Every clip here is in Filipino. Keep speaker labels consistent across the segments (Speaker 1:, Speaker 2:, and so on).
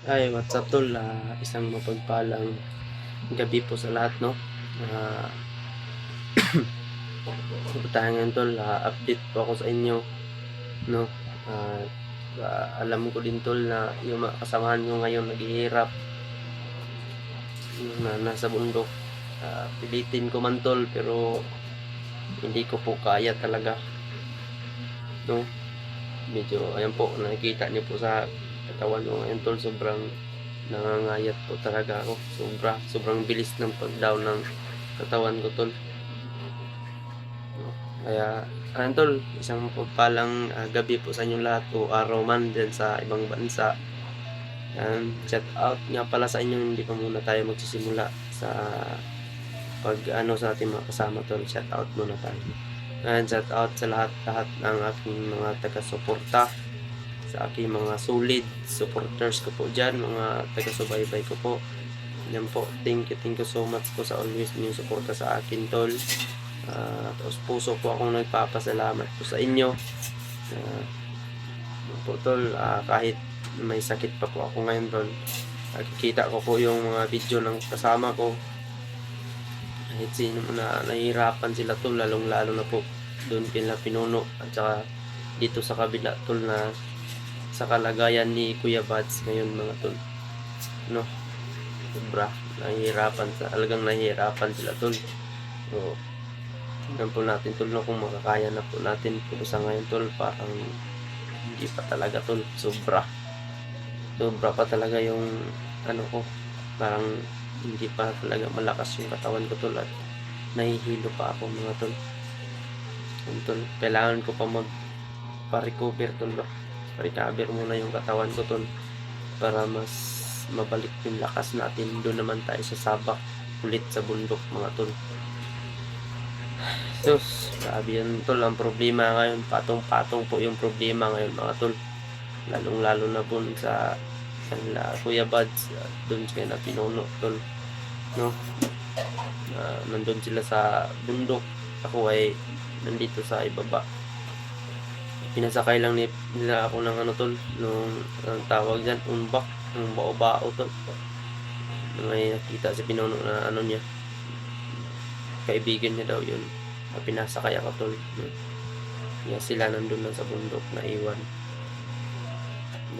Speaker 1: Ay, what's up tol? Isang mapagpalang gabi po sa lahat, no? Ah, tayo ngayon tol, update po ako sa inyo, no? Ah, Alam ko din tol na yung mga kasamahan nyo ngayon naghihirap na nasa bundok. Pilitin ko man tol, pero hindi ko po kaya talaga, no? Medyo, ayan po, nakikita niyo po sa katawan ko ngayon tol, sobrang nangangayat po talaga ako. Sobrang bilis ng pag-down ng katawan ko tol. Kaya, ayan tol, isang pagpalang gabi po sa inyong lahat o araw man din sa ibang bansa. Shout out nga pala sa inyo, hindi pa muna tayo magsisimula sa sa ating mga kasama tol. Shout out muna tayo. Shout out sa lahat ng aking mga taga-suporta, sa aking mga solid supporters ko po dyan, mga taga-subaybay ko po. Yan po, thank you so much po sa always niyo suporta sa akin tol. Tapos puso po akong nagpapasalamat po sa inyo. Po tol, kahit may sakit pa po ako ngayon tol, nakikita ko po yung mga video ng kasama ko, kahit sino na nahihirapan sila tol, lalong lalo na po doon kila Pinuno at saka dito sa kabila tol, na sa kalagayan ni Kuya Bads ngayon mga tol, no? Sobra talagang nahihirapan sila tol. So, tingnan po natin tol, no, kung makakaya na po natin po sa ngayon tol. Parang hindi pa talaga tol, sobra pa talaga yung ko, parang hindi pa talaga malakas yung katawan ko tol, at nahihilo pa ako mga tol. Tol, kailangan ko pa pa-recover tol, pa-recover muna yung katawan ko tol, para mas mabalik yung lakas natin. Doon naman tayo sa sabak ulit sa bundok mga tol. Sus, grabe yan tol, ang problema ngayon, patong-patong po yung problema ngayon mga tol, lalong lalo na po sa kanila Kuya Bads, doon kaya na Pinuno tol, no? Nandun sila sa bundok, ako ay nandito sa ibaba. Pinasakay lang nila ako ng tol, nung tawag dyan, umbak, ng bao-bao tol. May nakita si Pinuno na niya, kaibigan niya daw yun, pinasakay ako tol. Kaya sila nandun lang sa bundok, na iwan.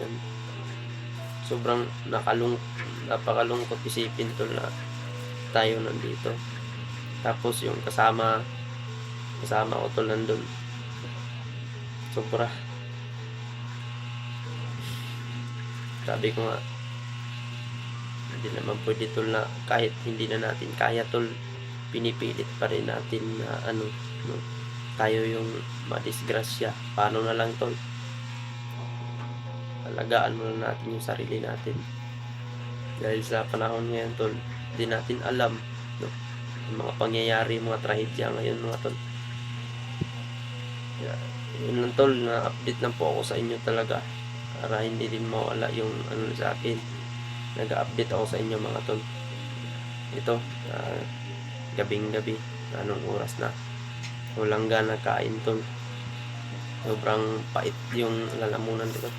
Speaker 1: Yan. Sobrang napakalungkot isipin tol, na tayo nandito, tapos yung kasama ko tol nandun. Sobra, sabi ko nga, hindi naman pwede tol, na kahit hindi na natin kaya tol, pinipilit pa rin natin na no, tayo yung madisgrasya. Paano na lang tol, alagaan muna natin yung sarili natin, dahil sa panahon ngayon tol, hindi natin alam, no, yung mga pangyayari, mga trahedya ngayon mga tol. Yun lang tol, na update lang po ako sa inyo talaga, para hindi din mawala yung sa akin. Nag-update ako sa inyo mga tol. Ito, gabing gabi, anong oras na, walang gana kain tol. Sobrang pait yung lalamunan dito,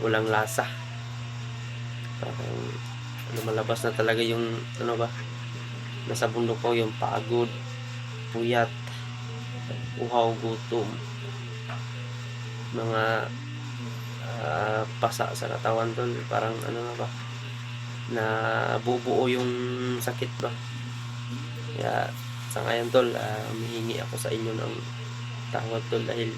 Speaker 1: walang lasa. Parang malabas na talaga yung nasa bundok ko, yung pagod, puyat, uhaw, gutom, mga pasa sa katawan tol. Parang na bubuo yung sakit ba. Kaya sa ngayon tol, humihingi ako sa inyo ng tawad tol, dahil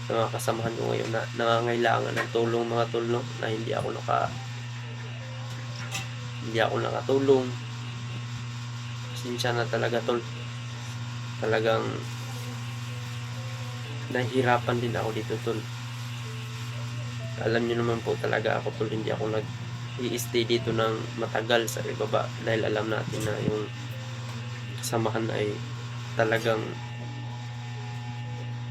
Speaker 1: sa mga kasamahan ko ngayon na nangangailangan ng tulong mga tol, no, na hindi ako nakatulong. Pasensya na talaga tol, talagang nahihirapan din ako dito tol. Alam niyo naman po talaga ako tol, hindi ako nag-i-stay dito ng matagal sa ibaba, dahil alam natin na yung kasamahan ay talagang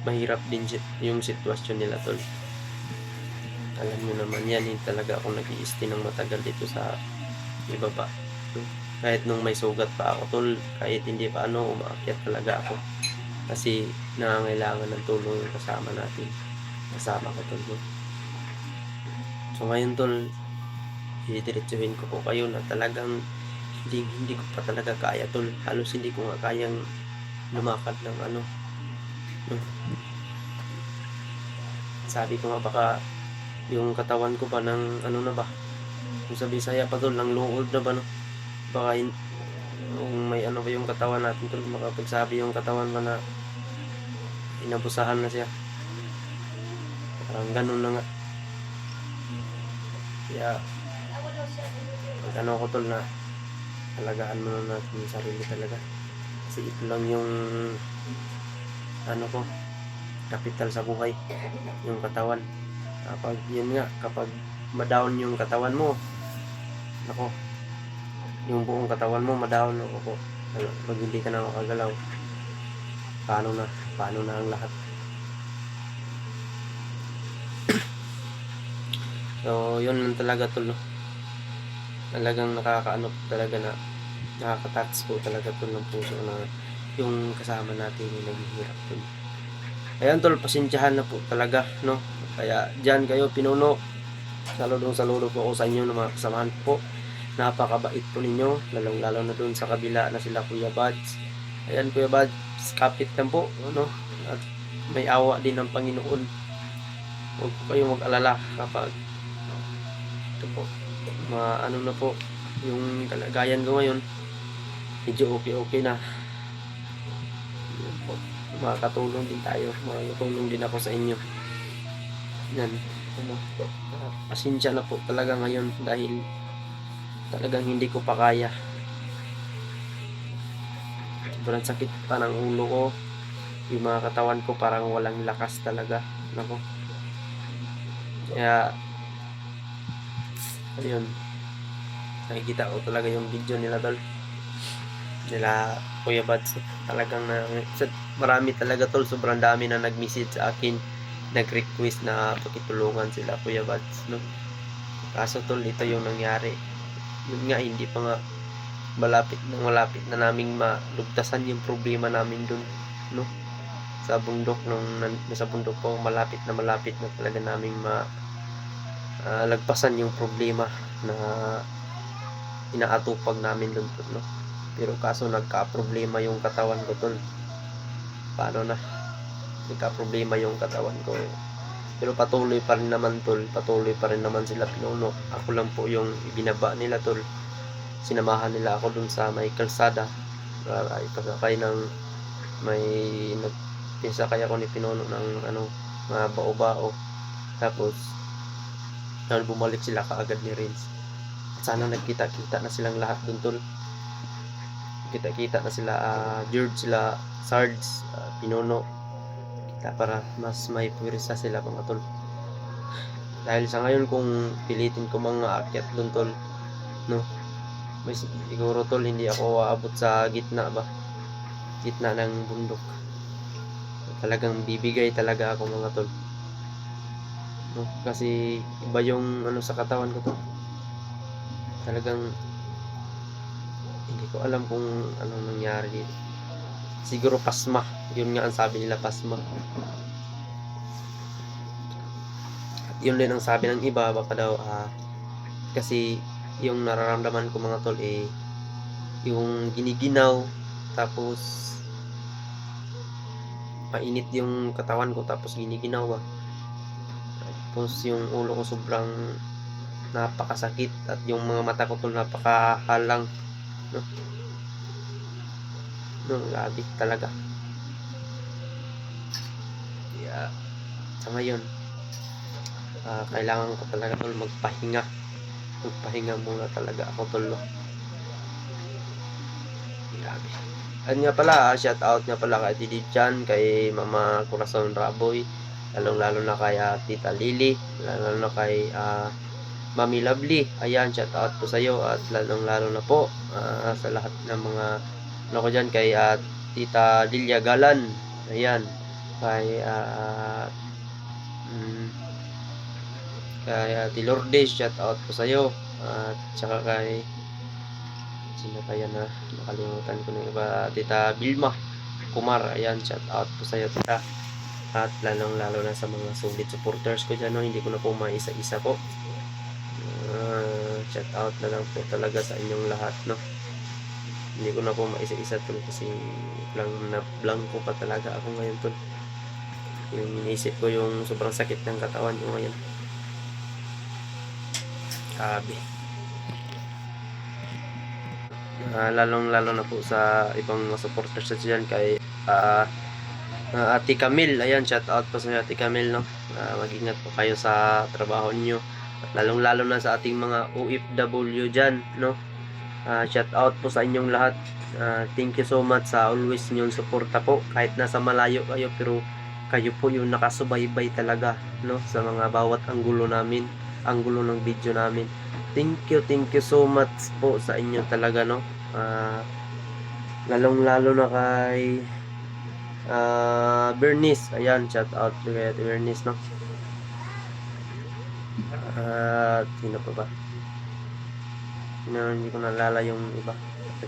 Speaker 1: mahirap din yung sitwasyon nila tol. Alam niyo naman yan, hindi talaga ako nag-i-stay ng matagal dito sa ibaba. Kahit nung may sugat pa ako tol, kahit hindi pa umaakyat talaga ako, kasi nangangailangan ng tulong yung kasama ko tol. So ngayon tol, didiretsuhin ko po kayo na talagang hindi ko pa talaga kaya tol. Halos hindi ko nga kayang lumakad ng ano. Sabi ko nga baka yung katawan ko ba ng ano na ba, kung sa Bisaya pa tol, ng luod na ba no, baka kung may ano ba yung katawan natin tol, makapagsabi yung katawan ba na inabusahan na siya, parang ganun na nga. Kaya pag ano ko tol na talagaan mo na natin yung sarili talaga, kasi ito lang yung ano ko, kapital sa buhay, yung katawan. Kapag yun nga, kapag ma-down yung katawan mo, nako, yung buong katawan mo ma-down, nako, pag hindi ka na makagalaw, paano na ang lahat. So yun lang talaga tol, no? Talagang nakakaano talaga na nakaka-touch po talaga tol ng puso na yung kasama natin yung naghihirap tol. Ayan tol, pasensyahan na po talaga, no? Kaya dyan kayo pinuno, saludo po ako sa inyo ng mga kasamahan po. Napakabait po ninyo, lalong-lalo na doon sa kabila na sila Kuya Bads. Ayan Kuya Bads, kapit lang po, no? At may awa din ng Panginoon. Huwag po kayong mag-alala kapag ito po, ano na po yung kalagayan ko ngayon, medyo okay na. Makakatulong din tayo, makakatulong din ako sa inyo. Yan, ano, pasensya na po talaga ngayon dahil talagang hindi ko pa kaya. Sobrang sakit pa ng ulo ko, yung mga katawan ko parang walang lakas talaga, nako. Kaya ayun, nakikita ko talaga yung video nila tol, nila Kuya Bads, talagang marami talaga tol, sobrang dami na nag-message sa akin, nag-request na pakitulungan sila Kuya Bads, no? Kaso tol, ito yung nangyari, yun nga, hindi pa nga malapit na naming malugtasan yung problema namin dun, no? Sa bundok, nasa bundok po, malapit na talaga naming lagpasan yung problema na inaatupag namin dun, no? Pero kaso nagka-problema yung katawan ko tol. Paano na? Nagka-problema yung katawan ko. Pero patuloy pa rin naman tol. Patuloy pa rin naman sila pinuno. Ako lang po yung ibinaba nila tol. Sinamahan nila ako dun sa may kalsada. Para ipasakay ng nagpisakay ako ni pinuno ng mga bao-bao. Tapos bumalik sila kaagad ni Renz. Sana nagkita-kita na silang lahat dun tol. Kita na sila George, sila Sarge, Pinuno, kita para mas may purisa sila mga tol. Dahil sa ngayon kung pilitin ko mga akyat dun tol, no, may siguro tol hindi ako aabot sa gitna ng bundok. Talagang bibigay talaga ako mga tol, no, kasi iba yung sa katawan ko tol. Talagang hindi ko alam kung anong nangyari dito. Siguro pasma. Yun nga ang sabi nila, pasma. At yun din ang sabi ng iba, baka daw kasi yung nararamdaman ko mga tol yung giniginaw, tapos mainit yung katawan ko, tapos giniginaw ba. Tapos yung ulo ko sobrang napakasakit, at yung mga mata ko tol napakahalang, no, grabe talaga. Kaya sa ngayon kailangan ko talaga tol magpahinga muna talaga ako tol. Grabe. At nga pala, shout out nga pala kay Didi Chan, kay Mama Corazon Raboy, lalo na kay Tita Lily, lalo na kay Mami Lovely. Ayan, shout out po sa iyo, at lalo na po sa lahat ng mga ko dyan, kay Tita Lilia Galan. Ayan, kay Ate Lourdes, shout out po sa iyo, at saka kay sino kaya na nakalimutan ko ng iba, Tita Vilma Kumar. Ayan, shout out po sa iyo tita, at lalo na sa mga solid supporters ko dyan, no? Hindi ko na po maisa-isa po. shout out na lang po talaga sa inyong lahat, no. Hindi ko na po maisa-isa tol kasi blanco pa talaga ako ngayon tol. Yung iniisip ko yung sobrang sakit ng katawan ko ngayon. Grabe. Lalong-lalo na po sa ibang mga supporters dyan kay Ate Camille. Ayan, shout out po sa Ate Camille, no. Mag-ingat po kayo sa trabaho niyo. Lalong-lalo na sa ating mga OFW dyan, no. Shout out po sa inyong lahat. Thank you so much sa always ninyong suporta po. Kahit nasa malayo kayo, pero kayo po yung nakasubaybay talaga, no, sa mga bawat anggulo namin, anggulo ng video namin. Thank you so much po sa inyo talaga, no. Lalong-lalo na kay Bernice. Ayan, shout out kay Bernice, no. Sino pa ba? Hindi ko nalala yung iba.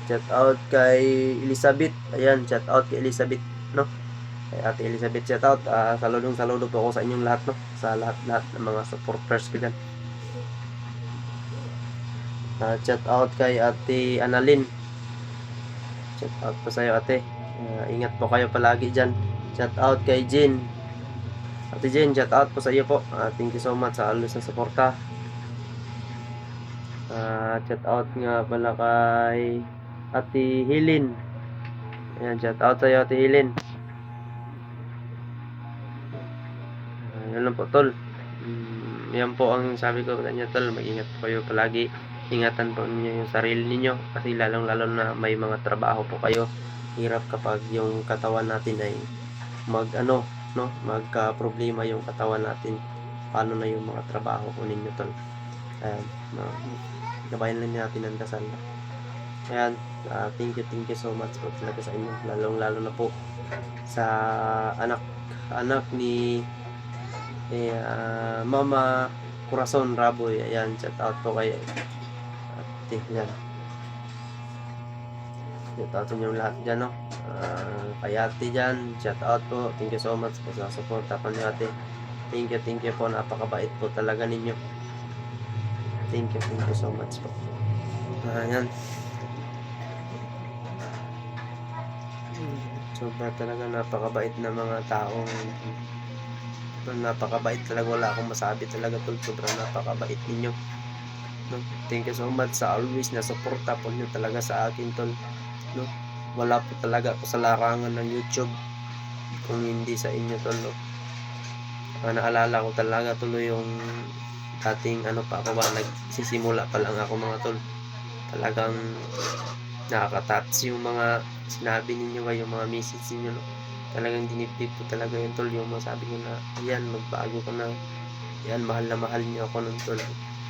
Speaker 1: Shout out kay Elizabeth. Ayan, shout out kay Elizabeth, no. Kay Ate Elizabeth, shout out. Saludo po ako sa inyong lahat, no. Sa lahat ng mga supporters ko dyan. Shout out kay Ate Annalyn. Shout out po sa'yo, ate. Ingat po kayo palagi dyan. Shout out kay Jean. Ate Jean, shout out po sa iyo po. Thank you so much sa always na suporta. Shout out nga pala kay Ate Helen. Ayan, shout out sa iyo, Ate Helen. Yan lang po, tol. Yan po ang sabi ko sa inyo, tol. Mag-ingat po kayo palagi. Ingatan po ninyo yung sarili ninyo kasi lalong-lalo na may mga trabaho po kayo. Hirap kapag yung katawan natin ay magka-problema yung katawan natin. Paano na yung mga trabaho po ninyo, tol. Ayan, gabayan lang natin ang dasal. Ayan, thank you so much po talaga sa inyo. Lalong-lalo na po sa anak ni Mama Corazon Raboy. Ayan, shout out po kay ate. Ayan, shout out sa inyong lahat dyan, no. Kay ate dyan, shout out po. Thank you so much po sa support po niyo, ate. Thank you po. Napakabait po talaga ninyo. Thank you so much po. Ayan. Sobra talaga napakabait na mga taong napakabait talaga. Wala akong masabi talaga, tol. Sobrang napakabait ninyo, no. Thank you so much sa always na suporta po niyo talaga sa akin, tol, no. Wala po talaga ako sa larangan ng YouTube kung hindi sa inyo, tol, no. Naalala ko talaga tuloy yung dating pa ako nagsisimula pa lang ako, mga tol. Talagang nakaka-touch yung mga sinabi ninyo, yung mga message ninyo, no. Talagang dinipdip po talaga yun, tol. Yung masabi ko na yan, magbago ka na, yan, mahal na mahal niyo ako nun, tol.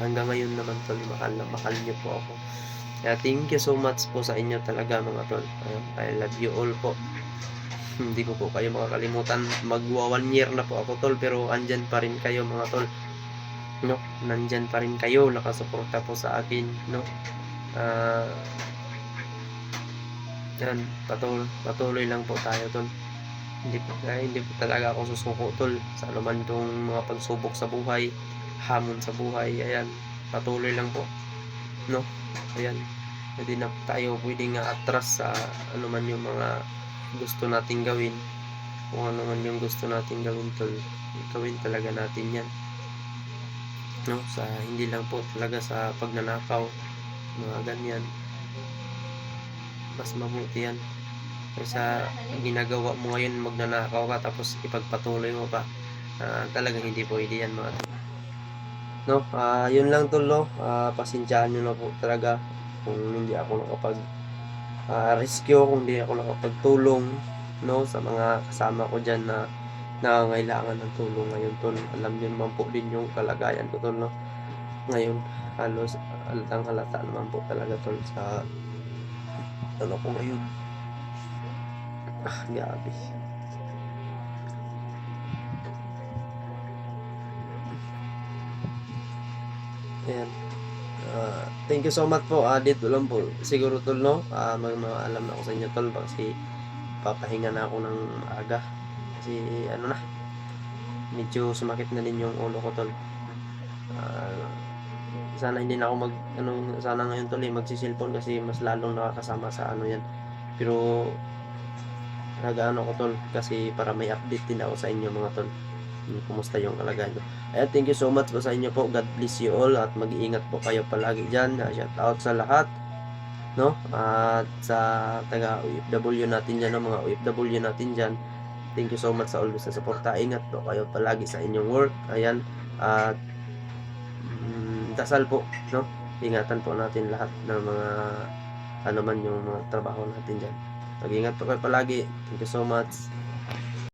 Speaker 1: Hanggang ngayon naman, tol, mahal na mahal niyo po ako. Kaya thank you so much po sa inyo talaga, mga tol. I love you all po. Hindi ko po kayo makakalimutan. Magwa 1 year na po ako, tol, pero andyan pa rin kayo, mga tol, no. Nandyan pa rin kayo, nakasuporta po sa akin, no. Yan, patuloy lang po tayo, tol. Hindi po talaga ako susuko, tol, sa anuman tong mga pagsubok sa buhay, hamon sa buhay. Ayan, patuloy lang po, no. Ayan, hindi na tayo pwedeng atras sa anuman yung mga gusto nating gawin. Kung ano man yung gusto nating gawin, tol, gawin talaga natin yan, no. Hindi lang po talaga sa pagnanakaw, mga ganyan. Mas mabuti yan kaysa ginagawa mo ngayon, magnanakaw ka tapos ipagpatuloy mo pa. Talagang hindi pwede yan, mga tol, no. Yun lang, tol, no. Pasensyahan nyo na po talaga kung hindi ako nakapag rescue, kung hindi ako nakapagtulong, no, sa mga kasama ko dyan na nangangailangan ng tulong ngayon, tol. Alam nyo naman po din yung kalagayan ko, tol, no. Ngayon halos halata naman po talaga, tol, sa ko ngayon. Grabe. Ayan. Thank you so much po. Dito lang po siguro, tol, no. Alam na ako sa inyo, tol, kasi papahinga na ako ng aga kasi medyo sumakit na din yung ulo ko, tol. Sana hindi na ako sana ngayon tol, magse-cellphone kasi mas lalong nakakasama sa yan. Pero nag-aano ako tol, kasi para may update din ako sa inyo mga tol, kumusta yung kalagayan ko. Ayan, thank you so much po sa inyo po. God bless you all at mag-iingat po kayo palagi diyan. Shout out sa lahat, no? At sa taga OFW natin diyan, no, mga OFW natin diyan. Thank you so much sa always sa suporta. Ingat po kayo palagi sa inyong work. Ayan, at dasal po, no? Ingatan po natin lahat ng mga man yung mga trabaho natin diyan. Mag-ingat po kayo palagi. Thank you so much.